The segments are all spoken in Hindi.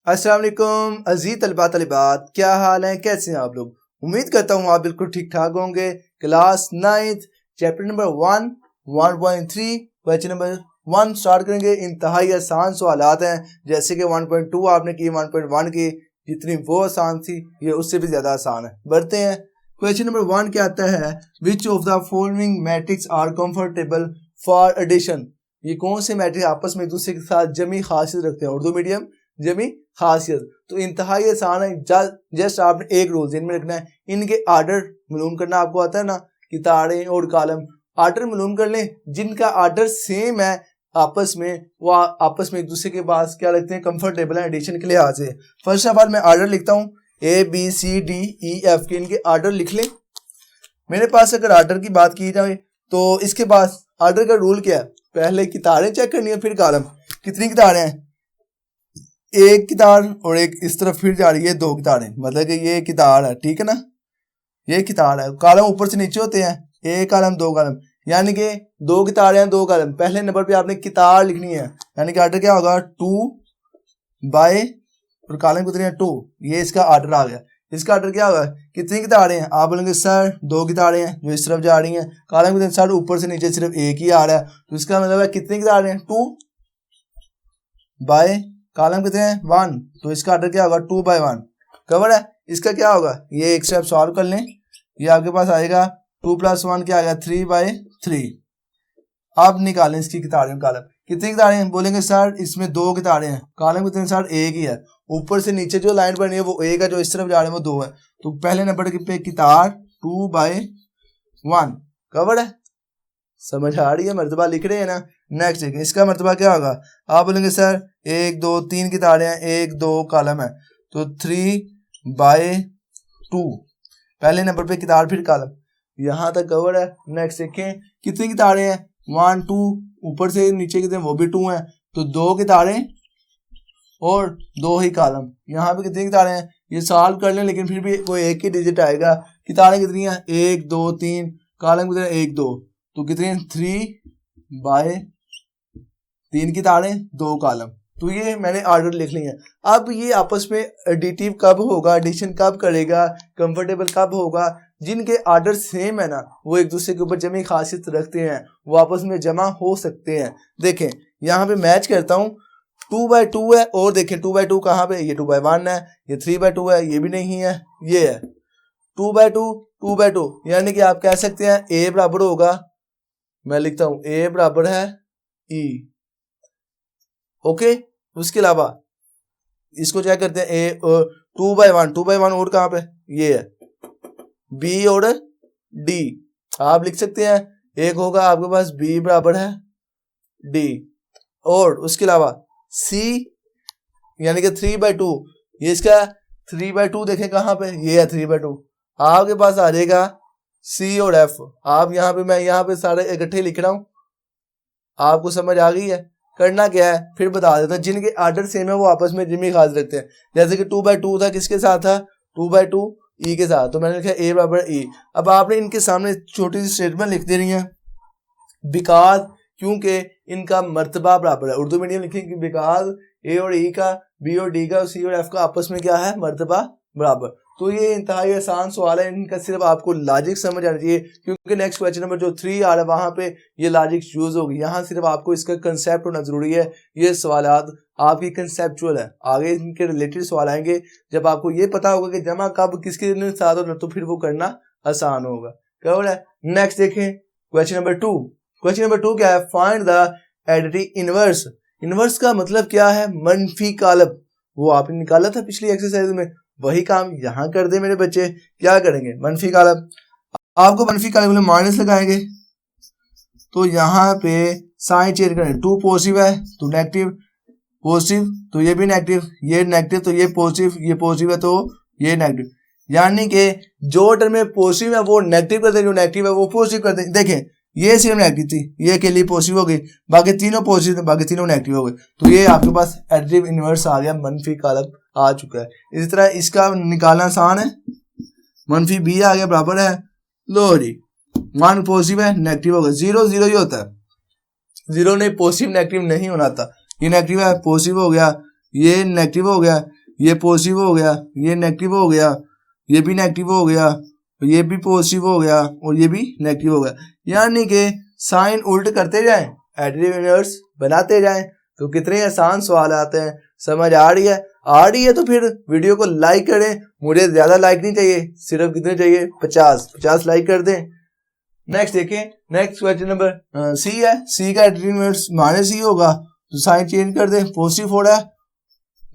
अस्सलाम वालेकुम अजीज तलबा तलिबात, क्या हाल है, कैसे हैं आप लोग। उम्मीद करता हूँ आप बिल्कुल ठीक ठाक होंगे। Class 9 chapter number 1 1.3 question number 1 start करेंगे। इंतहाई आसान सवालात हैं, जैसे कि 1.2 आपने की, 1.1 की, जितनी वो आसान थी ये उससे भी ज़्यादा आसान है। बढ़ते हैं। क्वेश्चन नंबर 1 क्या आता है, which of the following matrix are comfortable for addition. ये कौन से मैट्रिक्स आपस में एक दूसरे के साथ जमी खासियत रखते हैं। उर्दू मीडियम जमी खासियत, तो इंतहाई आसान है। जस्ट आपने एक रूल जिनमें रखना है, इनके आर्डर मालूम करना आपको आता है ना, कि ताड़े और कॉलम आर्डर मालूम कर लें। जिनका आर्डर सेम है आपस में, वो आपस में एक दूसरे के पास क्या लगते हैं, कंफर्टेबल है एडिशन के लिहाज से। फर्स्ट ऑफ ऑल मैं आर्डर लिखता हूँ, ABCDEF के इनके आर्डर लिख लें। मेरे पास अगर आर्डर की बात की जाए तो इसके पास आर्डर का रूल क्या है, पहले कितारें चेक करनी है, फिर कॉलम। कितनी कितारें हैं, एक कितार और एक इस तरफ फिर जा रही है, दो कितारें, मतलब कि ये कितार है, ठीक है ना, ये कितार है। कॉलम ऊपर से नीचे होते हैं, एक कॉलम दो कॉलम, यानी कि दो कितारें हैं दो कॉलम। पहले नंबर पे आपने कितार लिखनी है, यानी कि आर्डर क्या होगा 2 बाय और कॉलम कितने हैं 2, ये इसका आर्डर आ गया। इसका आर्डर क्या होगा, कितनी कितारें हैं, आप बोलेंगे सर दो कितारें हैं जो इस तरफ जा रही हैं। कॉलम कितने, सर ऊपर से नीचे सिर्फ एक ही आ रहा है, तो इसका मतलब है कितनी कितारें हैं 2 बाय कॉलम कितने हैं 1, तो इसका आर्डर क्या होगा 2 बाय 1। कवर है। इसका क्या होगा, ये एक स्टेप सॉल्व कर लें, ये आपके पास आएगा 2 + 1 क्या आएगा 3 बाय 3। अब निकालें इसकी कितारें, कॉलम कितनी कितारें हैं, बोलेंगे सर इसमें दो कितारें हैं, कॉलम कितने, सर एक ही है। ऊपर से नीचे जो लाइन बनी है वो एक है, जो इस तरफ जा रहे हैं वो दो है, तो पहले नंबर पे कितार 2 बाय 1। कवर है, समझ आ रही है, मर्तबा लिख रहे हैं ना। नेक्स्ट इसका मर्तबा क्या होगा, आप बोलेंगे सर 1 2 3 कितारें हैं, 1 2 कॉलम है, तो 3 बाय 2, पहले नंबर पे कितार फिर कॉलम, यहाँ तक कवर है। नेक्स्ट देखें कितनी कितारें हैं 1 2, ऊपर से नीचे कितने वो भी 2 हैं, तो दो कितारें और दो ही कॉलम। यहाँ पे कितनी कितारें हैं, ये सॉल्व कर लें, लेकिन फिर भी कोई एक ही डिजिट आएगा। कितारें कितनी हैं 1 2 3, कॉलम कितने 1 2, तो कितनी 3 बाय 3 कितारें 2 कॉलम। तो ये मैंने आर्डर लिख लिया है। अब ये आपस में एडिटिव कब होगा, एडिशन कब करेगा, कंफर्टेबल कब होगा, जिनके आर्डर सेम है ना, वो एक दूसरे के ऊपर जमी खासियत रखते हैं, वो आपस में जमा हो सकते हैं। देखें यहाँ पे मैच करता हूँ, 2 बाय 2 है, और देखें 2 बाय 2 कहाँ पे, ये 2 बाय 1 है, ये 3 बाय 2 है, ये भी नहीं है, ये है 2 बाय 2 2 बाय 2, यानी कि आप कह सकते हैं A बराबर होगा, मैं लिखता हूं A बराबर है E। ओके, उसके अलावा इसको चेक करते हैं, A 2 बाय 1 2 बाय 1 और कहाँ पे, ये है B और D। आप लिख सकते हैं एक होगा आपके पास B बराबर है D, और उसके अलावा C यानी कि 3 बाय 2, ये इसका 3 बाय 2 देखें कहाँ पे, ये है 3 बाय 2। आपके पास आ जाएगा C और F। आप यहाँ पे, मैं यहाँ पे सारे इकट्ठे लिख रहा हूँ, आपको समझ आ गई है। करना क्या है फिर बता देता हूँ, जिनके आर्डर सेम है वो आपस में जिम्मी खास रखते हैं। जैसे कि 2 बाय 2 था, किसके साथ था 2 बाय 2 E के साथ, तो मैंने लिखा A बराबर E। अब आपने इनके सामने छोटी सी स्टेटमेंट लिख देनी है, बिकॉज, क्योंकि इनका मर्तबा बराबर है। उर्दू मीडियम लिखेंगे बिकॉज A और E का, B और D का, C और F का आपस में क्या है, मर्तबा बराबर। तो ये इंतहाई आसान सवाल है, इनका सिर्फ आपको लॉजिक समझ आना चाहिए, क्योंकि नेक्स्ट क्वेश्चन नंबर जो 3 आ रहा है वहां पे ये लॉजिक यूज होगी। यहाँ सिर्फ आपको इसका कंसेप्ट होना जरूरी है। ये सवालात आपकी कंसेप्चुअल है, आगे इनके रिलेटेड सवाल आएंगे, जब आपको ये पता होगा कि जमा कब किसके साथ होना, तो फिर वो करना आसान होगा। कवर है। नेक्स्ट देखें क्वेश्चन नंबर 2। क्वेश्चन नंबर 2 क्या है, find the additive inverse. Inverse का मतलब क्या है, मनफी कॉलम। वो आपने निकाला था पिछली एक्सरसाइज में, वही काम यहाँ कर दे मेरे बच्चे। क्या करेंगे, मनफी कॉलम, आपको मनफी कॉलम में माइनस लगाएंगे, तो यहाँ पे साइन चेंज करें, 2 पॉजिटिव है तो नेगेटिव, पॉजिटिव तो ये भी नेगेटिव, ये नेगेटिव तो ये पॉजिटिव, ये पॉजिटिव है तो ये नेगेटिव, यानी कि जो टर्म में पॉजिटिव है वो नेगेटिव कर दें, जो नेगेटिव है वो पॉजिटिव कर दें। देखें ये सिर्फ नेगेटिव थी, ये के लिए पॉजिटिव हो गई, बाकी तीनों पॉजिटिव, बाकी तीनों नेगेटिव हो गए, तो ये आपके पास एडिटिव इनवर्स आ गया, मनफी कॉलम आ चुका है। इसी तरह इसका निकालना आसान है, मनफी B आ गया बराबर है, लो जी 1 पॉजिटिव है नेगेटिव हो गया, 0 0 ही होता है, 0 नहीं पॉजिटिव नेगेटिव नहीं होना था, ये नेगेटिव है पॉजिटिव हो गया, ये नेगेटिव हो गया, ये पॉजिटिव हो गया, ये नेगेटिव हो गया, ये भी नेगेटिव हो गया, ये भी पॉजिटिव हो गया और ये भी नेगेटिव हो गया। यानी कि साइन उल्ट करते जाएं, एडिटिव इनवर्स बनाते जाएं तो कितने आसान सवाल आते हैं। समझ आ रही है? आ रही है तो फिर वीडियो को लाइक करें। मुझे ज्यादा लाइक नहीं चाहिए, सिर्फ कितने चाहिए? 50 लाइक कर दें। नेक्स्ट देखें, नेक्स्ट क्वेश्चन नंबर सी है। सी का एडिटिव इनवर्स माइनस सी होगा तो साइन चेंज कर दें। पॉजिटिव 4 है,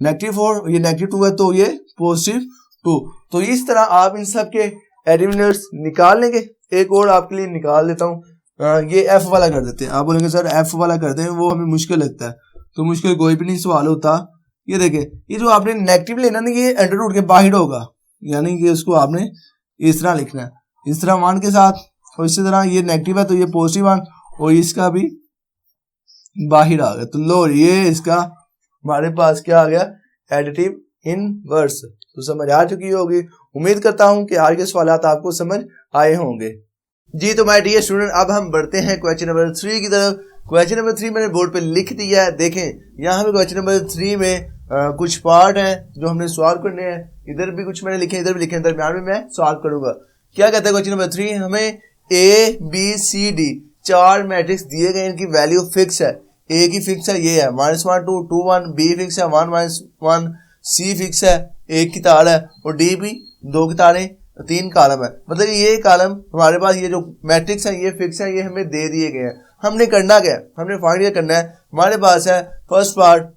नेगेटिव 4, ये नेगेटिव 2 है तो ये पॉजिटिव 2। तो इस तरह आप इन सब के एडिटिव इनवर्स निकाल लेंगे। एक और आपके लिए निकाल देता हूँ, ये एफ वाला कर देते हैं। आप बोलेंगे सर एफ वाला करते हैं, वो हमें मुश्किल लगता है। तो मुश्किल कोई भी नहीं सवाल होता। ये देखें, ये जो आपने नेगेटिव लेना ना, ये अंडर रूट के बाहर होगा, यानी कि उसको आपने इस तरह लिखना है, इस तरह 1 के साथ, और इसी तरह ये नेगेटिव है तो ये पॉजिटिव 1 और इसका भी बाहर आ गया। तो लो, ये इसका हमारे पास क्या आ गया? Additive inverse. तो समझ आ चुकी होगी। उम्मीद करता हूं कि आज के सवालात आपको समझ आए होंगे। जी तो माय डियर स्टूडेंट, अब हम बढ़ते हैं क्वेश्चन नंबर 3 की तरफ। क्वेश्चन नंबर 3 मैंने बोर्ड पे लिख दिया है। देखें यहाँ पे क्वेश्चन नंबर 3 में कुछ पार्ट हैं जो हमने सॉल्व करने हैं। इधर भी कुछ मैंने लिखे, इधर भी लिखे, दरम्यान में मैं सॉल्व करूंगा। क्या कहता है क्वेश्चन नंबर 3? हमें A B C D 4 matrix दिए गए, इनकी वैल्यू फिक्स है। ए की फिक्स है, ये है -1 2 2 1, बी फिक्स है 1 -1, सी फिक्स है, एक की तार है, और डी भी 2 की तारें, 3 कॉलम है। मतलब ये कॉलम हमारे पास, ये जो मैट्रिक्स है ये फिक्स है, ये हमें दे दिए गए हैं। हमने करना क्या है? हमने फाइंड करना है। हमारे पास है फर्स्ट पार्ट,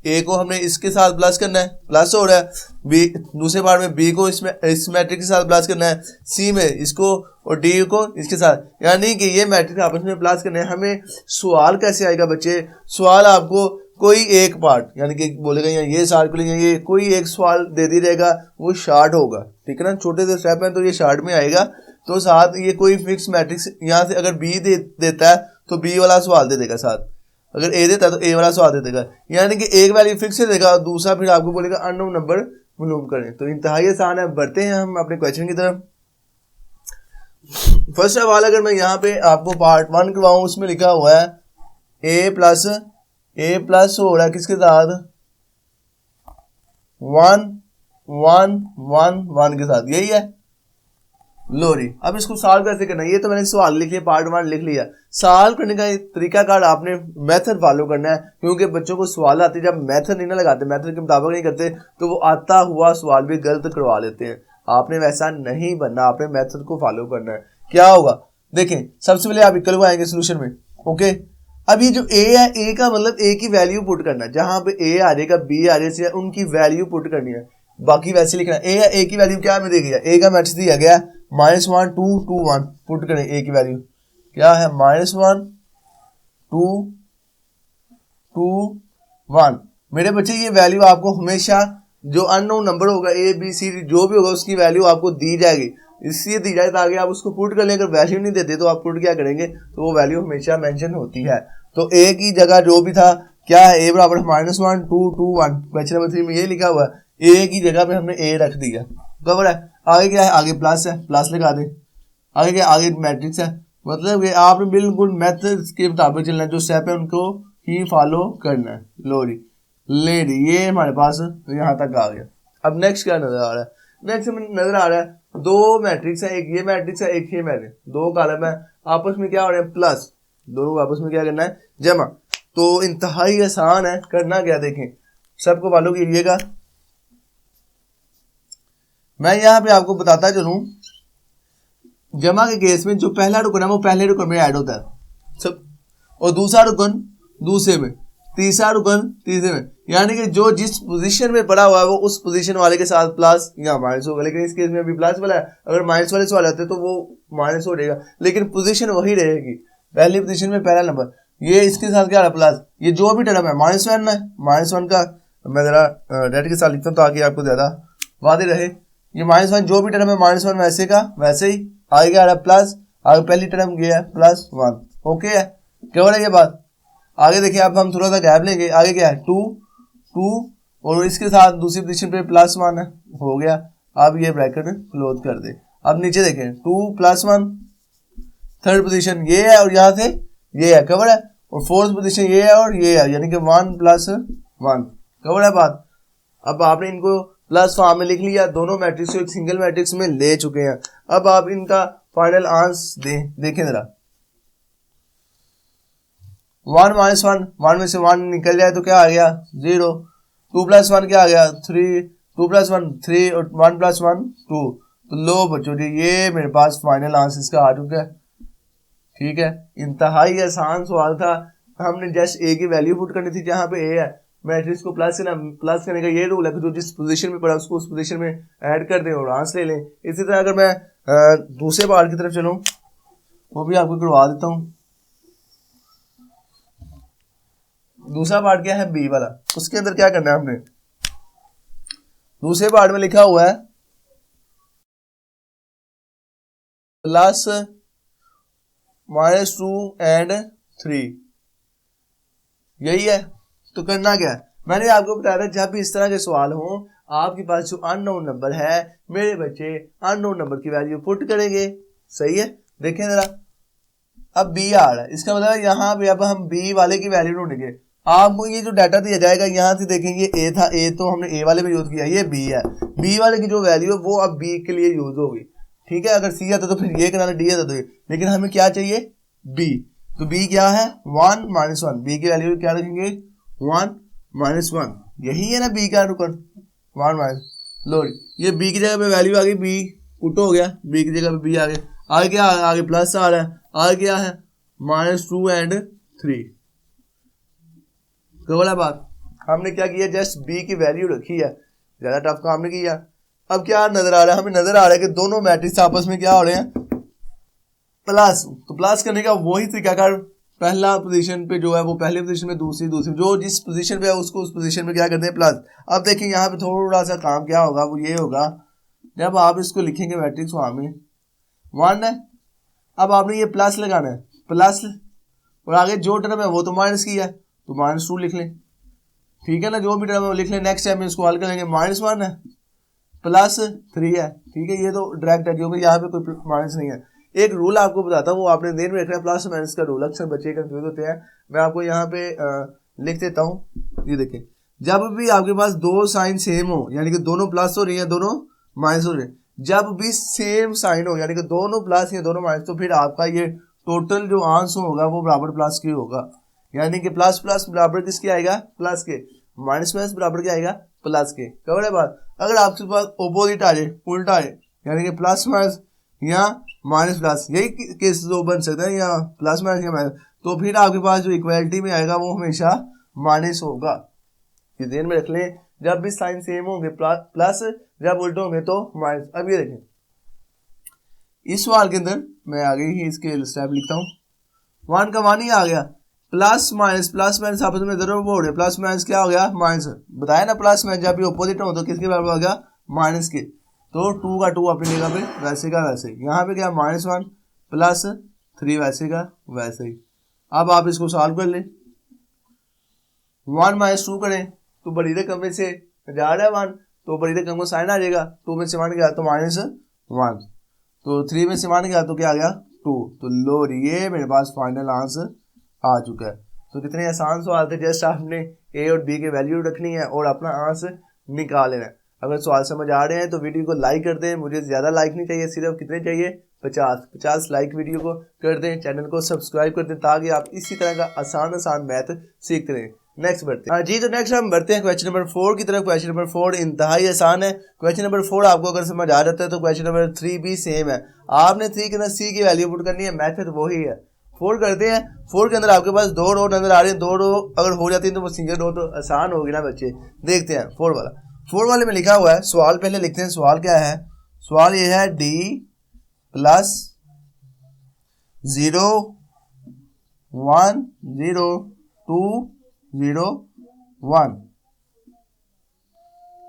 ए को हमने इसके साथ प्लस करना है, प्लस हो रहा है। बी, दूसरे पार्ट में बी को इस मैट्रिक्स के साथ प्लस करना है, सी में इसको और डी को इसके साथ, यानी कि ये मैट्रिक्स आपस में प्लस करने हैं। हमें सवाल कैसे आएगा बच्चे? सवाल आपको कोई एक पार्ट, यानी कि बोलेगा ये शार्ट को लेंगे, ये कोई एक सवाल दे दी रहेगा, वो शार्ट होगा, ठीक है ना। छोटे से स्टेप हैं तो ये शार्ट में आएगा। तो साथ ये कोई फिक्स मैट्रिक्स, यहाँ से अगर बी देता है तो बी वाला सवाल दे देगा साथ, अगर ए देता है तो ए वाला सवाल दे देगा। यानी कि एक वैल्यू फिक्स देगा और दूसरा फिर आपको बोलेगा अननोन नंबर मालूम करें। तो इंतहाई आसान है। बढ़ते हैं हम अपने क्वेश्चन की तरफ। फर्स्ट सवाल अगर मैं यहाँ पे आपको पार्ट 1 करवाऊँ, उसमें लिखा हुआ है ए प्लस हो रहा है किसके साथ? 1 1 1 1 के साथ, यही है। लो जी, अब इसको सॉल्व कैसे करना है? ये तो मैंने सवाल लिख लिया, पार्ट 1 लिख लिया। सॉल्व करने का तरीकाकार आपने मेथड फॉलो करना है, क्योंकि बच्चों को सवाल आते जब मेथड नहीं ना लगाते, मेथड के मुताबिक नहीं करते, तो वो आता हुआ सवाल भी गलत करवा लेते हैं। आपने वैसा नहीं बनना, आपने मेथड को फॉलो करना है। क्या होगा देखें, सबसे पहले आप इक्वल को आएंगे सोल्यूशन में, ओके। अब ये जो ए है, ए का मतलब ए की वैल्यू पुट करना है। जहां पे ए आ जाएगा, बी आ जाएगा, उनकी वैल्यू पुट करनी है। बाकी वैसे लिखना है। ए है, ए की वैल्यू क्या हमें देखिए, ए का मैट्रिक्स दिया गया -1 2 2 1, पुट करें ए की वैल्यू क्या है? -1 2 2 1। मेरे बच्चे ये वैल्यू आपको हमेशा जो अननोन नंबर होगा, ए बी सी डी जो भी होगा, उसकी वैल्यू आपको दी जाएगी, इसलिए दी जाए ताकि आप उसको पुट कर लें। अगर वैल्यू नहीं देते तो आप पुट क्या करेंगे? तो वो वैल्यू हमेशा मेंशन होती है। तो ए की जगह जो भी था क्या है? ए बराबर -1 2 2 1। क्वेश्चन नंबर 3 में ये लिखा हुआ है। ए की जगह पे हमने ए रख दिया, कवर है। आगे क्या है? आगे प्लस है, प्लस लगा दे। आगे क्या? आगे मैट्रिक्स है। मतलब कि आपने बिल्कुल मेथड के मुताबिक चलना है, जो स्टेप है उनको ही फॉलो करना है। लो जी, ले जी, ये हमारे पास यहाँ तक आ गया। अब नेक्स्ट क्या नजर आ रहा है? नेक्स्ट हमें नजर आ रहा है 2 मैट्रिक्स है, एक ये मैट्रिक्स है, एक ये मैट्रिक्स, 2 कॉलम है, आपस में क्या हो रहा है? प्लस। दोनों को आपस में क्या करना है? जमा। तो इंतहाई आसान है। करना क्या देखें, सबको फॉलो कीजिएगा। मैं यहाँ पे आपको बताता चलूं, जमा के केस में जो पहला रुकन है वो पहले रुकन में ऐड होता है सब, और दूसरा रुकन दूसरे में, तीसरा रुकन तीसरे में। यानी कि जो जिस पोजीशन में पड़ा हुआ है वो उस पोजीशन वाले के साथ प्लस या माइनस होगा। लेकिन इस केस में अभी प्लस वाला है, अगर माइनस वाले सवाल आते तो वो माइनस हो जाएगा, लेकिन पोजीशन वही रहेगी। पहली पोजीशन में पहला नंबर, ये इसके साथ क्या है? प्लस। ये जो भी टर्म है -1 है, -1 का मैं जरा रेड के साथ लिखता हूँ ताकि आपको ज्यादा वादे रहे। ये -1 जो भी टर्म है -1 वैसे का वैसे ही। आगे क्या आ रहा है? प्लस। आगे पहली टर्म ये है +1, ओके है, क्या हो रहा है ये बात? आगे देखिए, अब हम थोड़ा सा गैप लेंगे। आगे क्या है? 2 2 और इसके साथ दूसरी पोजीशन पे +1 है, हो गया। अब ये ब्रैकेट क्लोज कर दे। अब नीचे देखें, 2 +1, थर्ड पोजीशन ये है और यहाँ से ये है, कवर है। और फोर्थ पोजीशन ये है और ये है, यानी कि 1 + 1, कवर है बात। अब आपने इनको प्लस फॉर्म में लिख लिया, दोनों मैट्रिक्स को एक सिंगल मैट्रिक्स में ले चुके हैं। अब आप इनका फाइनल आंसर देखें जरा। 1 - 1, 1 में से 1 निकल जाए तो क्या आ गया 0, 2 + 1 क्या आ गया 3, 2 + 1 3 और 1 + 1 2। तो लो बच्चों जी ये मेरे पास फाइनल आंसर इसका आ चुका है। ठीक है, इंतहाई आसान सवाल था। हमने जस्ट ए की वैल्यू पुट करनी थी जहां पे ए है, मैट्रिक्स को प्लस करने का ये रूल है कि जो जिस पोजीशन में पड़ा उसको उस पोजीशन में ऐड कर दें और आंसर ले लें। इसी तरह अगर मैं दूसरे पार्ट की तरफ चलूं वो भी आपको करवा देता हूं। दूसरा पार्ट क्या है बी वाला, उसके अंदर क्या करना है हमने, दूसरे पार्ट में लिखा हुआ है +-2 and 3, यही है। तो करना क्या है, मैंने आपको बताया था जब भी इस तरह के सवाल हो आपके पास जो अननोन नंबर है, मेरे बच्चे अननोन नंबर की वैल्यू पुट करेंगे। सही है, देखें जरा। अब बी आ रहा है, इसका मतलब यहाँ पे अब हम बी वाले की वैल्यू ढूंढेंगे। आपको ये जो डाटा दिया जाएगा यहाँ से देखेंगे ए था, ए तो हमने ए वाले में यूज किया, ये बी है, बी वाले की जो वैल्यू है वो अब बी के लिए यूज होगी। ठीक है, अगर सी आता तो फिर ये करना, डी आता तो ये, लेकिन हमें क्या चाहिए बी। तो बी क्या है 1 - 1, बी की वैल्यू क्या रखेंगे 1 - 1, यही है ना बी का रुकन 1 - लो ये बी की जगह पे वैल्यू आ गई, बी पुट हो गया, बी की जगह पे बी आ गया। आगे क्या आगे प्लस आ रहा है, आगे क्या है -2 and 3। तो बोला बात, हमने क्या किया जस्ट बी की वैल्यू रखी है, ज्यादा टफ काम नहीं किया। अब क्या नजर आ रहा है, हमें नजर आ रहा है कि दोनों मैट्रिक्स आपस में क्या हो रहे हैं प्लस। तो प्लस करने का वही तरीकाकार, पहला पोजीशन पे जो है वो पहली पोजीशन में, दूसरी जो जिस पोजीशन पे है उसको उस पोजीशन में क्या करते हैं प्लस। अब देखिए यहाँ पे थोड़ा सा काम क्या होगा, वो ये होगा जब आप इसको लिखेंगे मैट्रिक्स वहां में 1 है, अब आपने ये प्लस लगाना है, प्लस और आगे जो टर्म है वो तो माइनस की है तो -2 लिख लें। ठीक है ना, जो भी टर्म है वो लिख लें। नेक्स्ट टाइम इसको हल करेंगे -1 है +3 है। ठीक है, ये तो डायरेक्ट है क्योंकि यहाँ पे कोई माइनस नहीं है। एक रूल आपको बताता हूँ, वो आपने ध्यान में रखना है, प्लस माइनस का रूल। अक्सर बच्चे कंफ्यूज होते हैं, मैं आपको यहाँ पे लिख देता हूँ। ये देखें, जब भी आपके पास दो साइन सेम हो, यानी कि दोनों प्लस हो रही है दोनों माइनस हो रहे हैं, जब भी सेम साइन हो यानी कि दोनों प्लस या दोनों माइनस, तो फिर आपका ये टोटल जो आंसर होगा वो बराबर प्लस के होगा। यानी कि प्लस प्लस बराबर किसके आएगा प्लस के, माइनस माइनस बराबर क्या आएगा प्लस के। कवर है बात। अगर आपके पास ओपोजिट आ जाए, उल्टा आ जाए, यानी कि प्लस माइनस या माइनस प्लस, यही केस दो बन सकता है, या प्लस माइनस या माइनस, तो फिर आपके पास जो इक्वालिटी में आएगा वो हमेशा माइनस होगा। ये ध्यान में रख लें, जब भी साइन सेम होंगे प्लस, जब उल्टे होंगे तो माइनस। अब ये देखें, इस सवाल के अंदर मैं आगे ही इसके स्टेप लिखता हूँ। 1 का 1 ही आ गया, प्लस माइनस आपस में जरूर वो हो रहे, प्लस माइनस क्या हो गया माइनस। बताया ना प्लस माइनस जब भी अपोजिट हो तो किसके बराबर हो गया माइनस के। तो 2 का 2 अपनी जगह पे वैसे का वैसे, यहाँ पे क्या -1 +3 वैसे का वैसे ही। अब आप इसको सॉल्व कर लें, 1 - 2 करें तो बड़ी रकम में से जा रहा है 1, तो बड़ी रकम को साइन आ जाएगा, 2 में से 1 गया तो -1, तो 3 में से 1 गया तो क्या आ गया 2। तो लो ये मेरे पास फाइनल आंसर आ चुका है। तो कितने आसान सवाल थे, जस्ट आपने ए और बी की वैल्यू रखनी है और अपना आंसर निकाल लेना है। अगर सवाल समझ आ रहे हैं तो वीडियो को लाइक कर दें, मुझे ज़्यादा लाइक नहीं चाहिए, सिर्फ कितने चाहिए 50 लाइक वीडियो को कर दें, चैनल को सब्सक्राइब कर दें ताकि आप इसी तरह का आसान मैथ सीखते रहें। नेक्स्ट बढ़ते हैं जी। तो नेक्स्ट हम बढ़ते हैं क्वेश्चन नंबर 4 की तरफ। क्वेश्चन नंबर 4 इंतहाई आसान है। क्वेश्चन नंबर 4 आपको अगर समझ आ जाता है तो क्वेश्चन नंबर 3 भी सेम है। आपने 3 के अंदर सी की वैल्यू पुट करनी है, मेथड वही है। 4 करते हैं, 4 के अंदर आपके पास 2 रो नजर आ रही है, 2 रो अगर हो जाती है तो वो सिंगल रो तो आसान होगी ना बच्चे। देखते हैं 4 वाला। 4 वाले में लिखा हुआ है, सवाल पहले लिखते हैं। सवाल क्या है, सवाल ये है d + 0 1 0 2 0 1।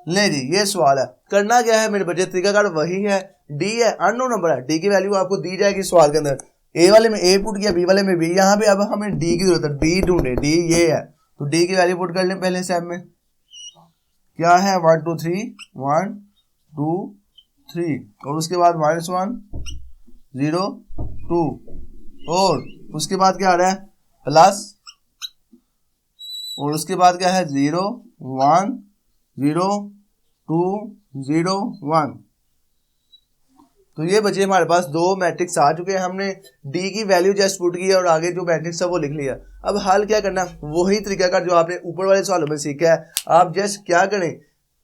ले जी, ये सवाल है। करना क्या है मेरे बच्चे, तरीकाकार वही है, डी है अननोन नंबर है, डी की वैल्यू आपको दी जाएगी सवाल के अंदर। ए वाले में ए पुट किया, बी वाले में बी, यहाँ पे अब हमें डी की जरूरत है, डी ढूंढे, डी ये है तो डी की वैल्यू पुट कर लें पहले स्टेप में। क्या है 1 2 3 1 2 3 और उसके बाद -1 0 2 और उसके बाद क्या आ रहा है प्लस और उसके बाद क्या है 0 1 0 2 0 1। तो ये बचे हमारे पास दो मैट्रिक्स आ चुके हैं। हमने डी की वैल्यू जस्ट पुट की और आगे जो मैट्रिक्स है वो लिख लिया। अब हल क्या करना, वही तरीका का जो आपने ऊपर वाले सवालों में सीखा है। आप जस्ट क्या करें,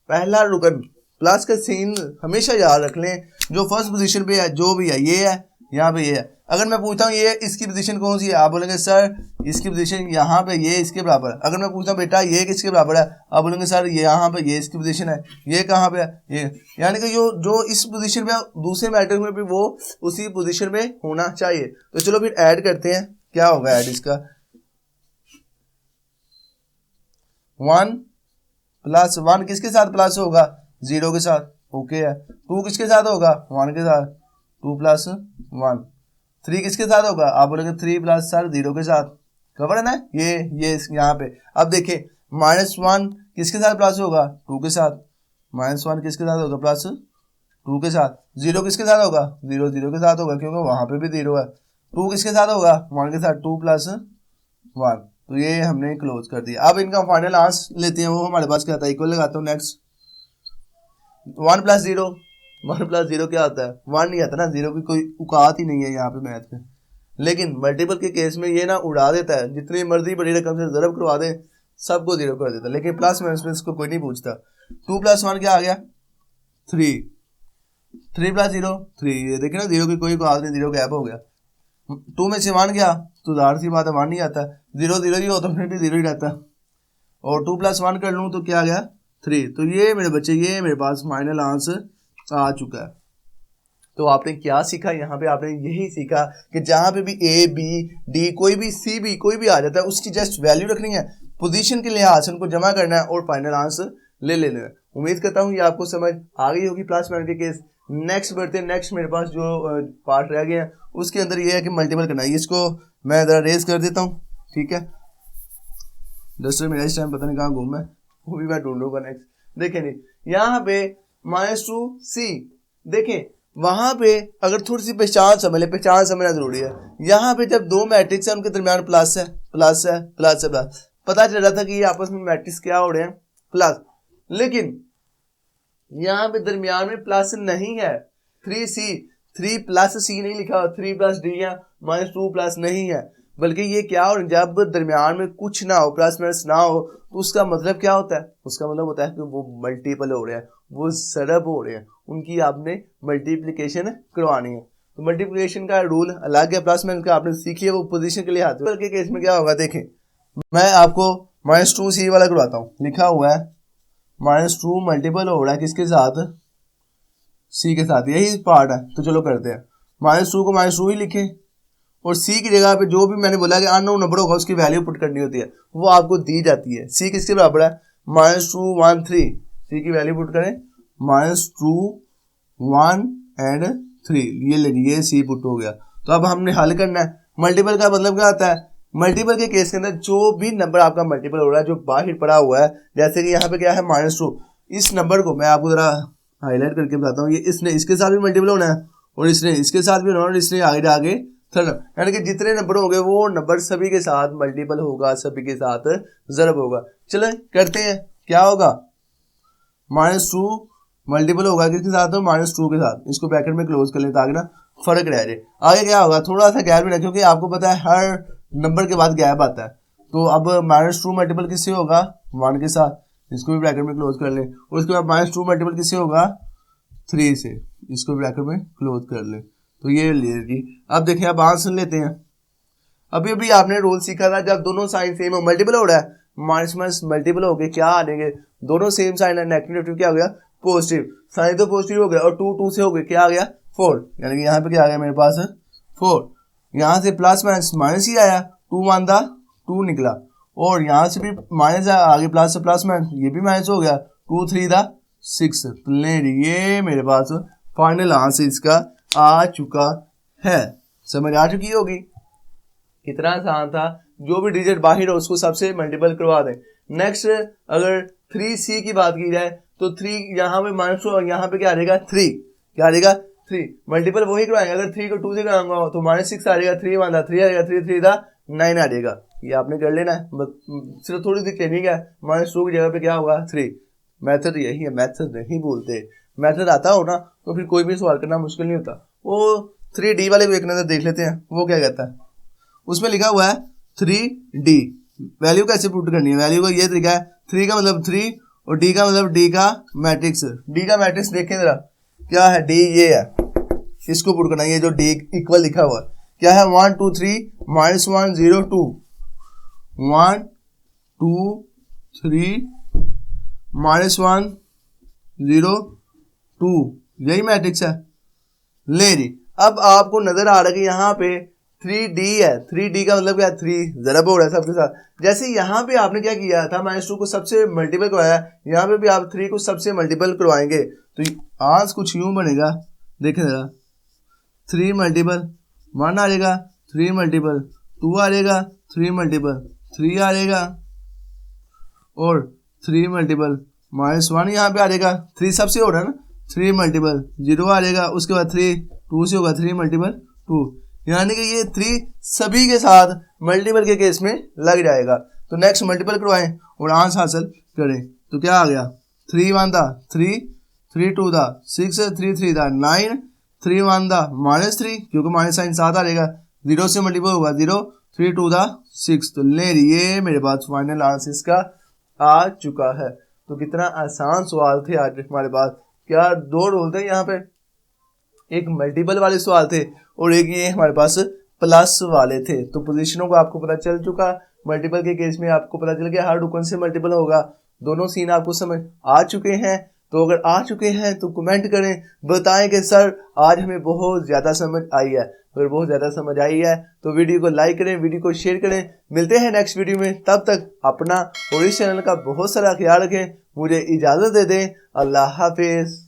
पहला रुकन प्लस का सीन हमेशा याद रख लें। जो फर्स्ट पोजीशन पे है जो भी है, ये है, यहाँ पे ये है। अगर मैं पूछता हूँ ये इसकी पोजीशन कौन सी है, आप बोलेंगे सर इसकी पोजीशन यहाँ पे ये इसके बराबर है। अगर मैं पूछता हूँ बेटा ये किसके बराबर है, आप बोलेंगे सर ये यहाँ पे ये इसकी पोजीशन है, ये कहाँ पे है, ये। यानी कि जो इस पोजीशन पे दूसरे मैट्रिक्स में भी वो उसी पोजीशन में होना चाहिए। तो चलो फिर ऐड करते हैं, क्या होगा ऐड इसका, 1 प्लस 1 किसके साथ प्लस होगा, 0 के साथ, ओके है। 2 किसके साथ होगा, 1 के साथ, 2 प्लस 1। 3 किसके साथ होगा, आप बोलेंगे 3 प्लस सर 0 के साथ, खबर है ना, ये यहाँ पे। अब देखें -1 किसके साथ प्लस होगा, 2 के साथ, -1 किसके साथ होगा प्लस 2 के साथ। 0 किसके साथ होगा, 0 0 के साथ होगा क्योंकि वहां पे भी 0 है। 2 किसके साथ होगा, 1 के साथ, 2 प्लस 1। तो ये हमने क्लोज कर दिया। अब इनका फाइनल आंसर लेते हैं, वो हमारे पास क्या आता है, इक्वल लगाता हूँ। नेक्स्ट 1 प्लस 0, 1 प्लस 0 क्या होता है, 1 नहीं आता ना, 0 की कोई औकात ही नहीं है यहाँ पे मैथ में। लेकिन मल्टीपल के केस में ये ना उड़ा देता है, जितनी मर्जी बड़ी रकम से ज़रब करवा दे सबको 0 कर देता है। लेकिन प्लस माइनस में इसको कोई नहीं पूछता। 2 प्लस 1 क्या आ गया, 3, 3 प्लस 0 3। ये देखिए ना 0 की कोई औकात नहीं, 0 गैप हो गया। 2 में से 1 गया तो जाहिर सी बात है 1 नहीं आता, 0 0 ही हो तो फिर भी 0 ही रहता। और 2 प्लस 1 कर लूँ तो क्या आ गया, 3। तो ये मेरे बच्चे, ये मेरे पास फाइनल आंसर आ चुका है। तो आपने क्या सीखा यहाँ पे, आपने यही सीखा कि जहाँ पे भी ए बी डी कोई भी सी भी कोई भी आ जाता है उसकी जस्ट वैल्यू रखनी है, पोजीशन के लिहाज से उनको जमा करना है और फाइनल आंसर ले लेना है। उम्मीद करता हूँ ये आपको समझ आ गई होगी प्लस माइनस के केस। नेक्स्ट बढ़ते हैं। नेक्स्ट मेरे पास जो पार्ट रह गया है उसके अंदर ये है कि मल्टीपल करना है। इसको मैं ज़रा रेज कर देता हूँ, ठीक है। डस्टर मेरा इस टाइम पता नहीं कहाँ घूम है, वो भी मैं ढूंढूंगा नेक्स्ट। देखें नहीं यहाँ पे -2c, देखें वहां पे अगर थोड़ी सी पहचान समझ ले, पहचान समझना जरूरी है। यहाँ पे जब दो मैट्रिक्स है उनके दरमियान प्लस है, प्लस है, प्लस है, प्लस, पता चल रहा था कि ये आपस में मैट्रिक्स क्या हो रहे हैं, प्लस। लेकिन यहाँ पे दरमियान में प्लस नहीं है, 3c, 3 प्लस c नहीं लिखा, 3 प्लस d या -2 प्लस नहीं है, बल्कि ये क्या हो, जब दरमियान में कुछ ना हो, प्लस माइनस ना हो, तो उसका मतलब क्या होता है, उसका मतलब होता है कि वो मल्टीपल हो रहे हैं, वो ज़रब हो रहे हैं, उनकी आपने मल्टीप्लिकेशन करवानी है। तो मल्टीप्लिकेशन का रूल अलग है, प्लस माइनस का आपने सीखी है, वो पोजीशन के लिए हाथ के केस में क्या होगा, देखें मैं आपको -2c वाला करवाता हूँ। लिखा हुआ है -2 मल्टीपल हो रहा है किसके साथ, c के साथ, यही पार्ट है। तो चलो करते हैं, -2 को -2 ही लिखें और c की जगह पे जो भी मैंने बोला कि अननोन नंबर होगा उसकी वैल्यू पुट करनी होती है, वो आपको दी जाती है। c किसके बराबर है, -2 1 3, c की वैल्यू पुट करें, -2 1 एंड 3, ये लीजिए c पुट हो गया। तो अब हमने हल करना है। मल्टीपल का मतलब क्या होता है, मल्टीपल के केस के अंदर जो भी नंबर आपका मल्टीपल हो रहा है जो बाहर पड़ा हुआ है, जैसे कि यहाँ पे क्या है -2, इस नंबर को मैं आपको जरा हाईलाइट करके बताता हूँ। ये इसने इसके साथ भी मल्टीपल होना है और इसने इसके साथ भी होना है और इसने आगे आगे थर्ड, यानी कि जितने नंबर होंगे वो नंबर सभी के साथ मल्टीपल होगा, सभी के साथ ज़रब होगा। चलो करते हैं, क्या होगा, -2 मल्टीपल होगा किसके साथ, तो -2 के साथ। इसको ब्रैकेट में क्लोज कर लें ताकि ना फर्क रह जाए। आगे क्या होगा, थोड़ा सा गैप भी ना, क्योंकि आपको पता है हर नंबर के बाद गैप आता है। तो अब -2 मल्टीपल किससे होगा, 1 के साथ, इसको भी ब्रैकेट में क्लोज कर लें। और उसके बाद -2 मल्टीपल किससे होगा, 3 से, इसको ब्रैकेट में क्लोज कर लें। तो ये लीजिए। अब देखिए अब आंसर लेते हैं। अभी अभी आपने रूल सीखा था, जब दोनों साइन सेम हो, मल्टीपल हो रहा है, माइनस माइनस मल्टीपल हो गए, क्या आ जाएंगे, दोनों सेम साइन है, नेगेटिव क्या हो गया, पॉजिटिव, साइन तो पॉजिटिव हो गया और 2 2 से हो गए, क्या आ गया, 4, यानी कि यहाँ पे क्या आ गया मेरे पास 4। यहाँ से प्लस माइनस माइनस ही आया, 2 1 था 2 निकला, और यहाँ से भी माइनस आगे प्लस से प्लस माइनस, ये भी माइनस हो गया, 2 3 था 6। ये मेरे पास फाइनल आंसर इसका आ चुका है। समझ आ चुकी होगी, कितना आसान था। जो भी डिजिट बाहर हो उसको सबसे मल्टीपल करवा दें। नेक्स्ट अगर 3c की बात की जाए तो 3 यहाँ पे -2 और यहाँ पे क्या आ जाएगा, 3, क्या आ जाएगा, 3 मल्टीपल वही करवाएंगे। अगर 3 को 2 से कराऊंगा तो -6 आ जाएगा, 3 1 था 3 आ जाएगा, 3 3 था 9 आ जाएगा। ये आपने कर लेना है, सिर्फ थोड़ी सी चेंजिंग है, -2 की जगह पे क्या होगा 3, मेथड यही है, मेथड नहीं बोलते। मेथड आता हो ना तो फिर कोई भी सवाल करना मुश्किल नहीं होता। वो 3D वाले को एक नज़र देख लेते हैं, वो क्या कहता है। उसमें लिखा हुआ है 3D, वैल्यू कैसे पुट करनी है। वैल्यू का ये तरीका है, 3 का मतलब 3 और D का मतलब D का मैट्रिक्स। D का मैट्रिक्स देखें जरा क्या है, D ये है, इसको पुट करना है। ये जो D इक्वल लिखा हुआ है क्या है, 1 2 3 -1 0 2, 1 2 3 -1 0 2, यही मैट्रिक्स है। ले जी, अब आपको नजर आ रहा है कि यहाँ पे 3D है। 3D का मतलब क्या है, 3 ज़रब हो रहा है सबके साथ। जैसे यहाँ पे आपने क्या किया था, -2 को सबसे मल्टीपल करवाया, यहाँ पे भी आप 3 को सबसे मल्टीपल करवाएंगे तो आज कुछ यूं बनेगा। देखें जरा, 3 मल्टीपल 1 आ जाएगा, 3 मल्टीपल 2 आ जाएगा, 3 मल्टीपल 3 आ जाएगा, और 3 मल्टीपल -1 यहाँ पे आ जाएगा। 3 सबसे हो रहा है ना, 3 मल्टीपल 0 आ जाएगा। उसके बाद 3 2 से होगा, 3 मल्टीपल 2, यानी कि ये 3 सभी के साथ मल्टीपल के केस में लग जाएगा। तो नेक्स्ट मल्टीपल करवाएं और आंसर हासिल करें। तो क्या आ गया, 3 1 था 3, 3 2 था 6, 3 3 था 9, 3 1 था -3 क्योंकि माइनस साइन 7 आ जाएगा, 0 से मल्टीपल होगा 0, 3 2 था 6। तो ले ये मेरे पास फाइनल आंसर इसका आ चुका है। तो कितना आसान सवाल थे आज हमारे पास। क्या 2 रोल थे यहाँ पे, एक मल्टीपल वाले सवाल थे और एक ये हमारे पास प्लस वाले थे। तो पोजीशनों को आपको पता चल चुका। मल्टीपल के केस में आपको पता चल गया हर रुकन से मल्टीपल होगा। दोनों सीन आपको समझ आ चुके हैं। तो अगर आ चुके हैं तो कमेंट करें, बताएं कि सर आज हमें बहुत ज़्यादा समझ आई है। अगर बहुत ज़्यादा समझ आई है तो वीडियो को लाइक करें, वीडियो को शेयर करें। मिलते हैं नेक्स्ट वीडियो में, तब तक अपना और इस चैनल का बहुत सारा ख्याल रखें। मुझे इजाज़त दे दें। अल्लाह हाफिज़।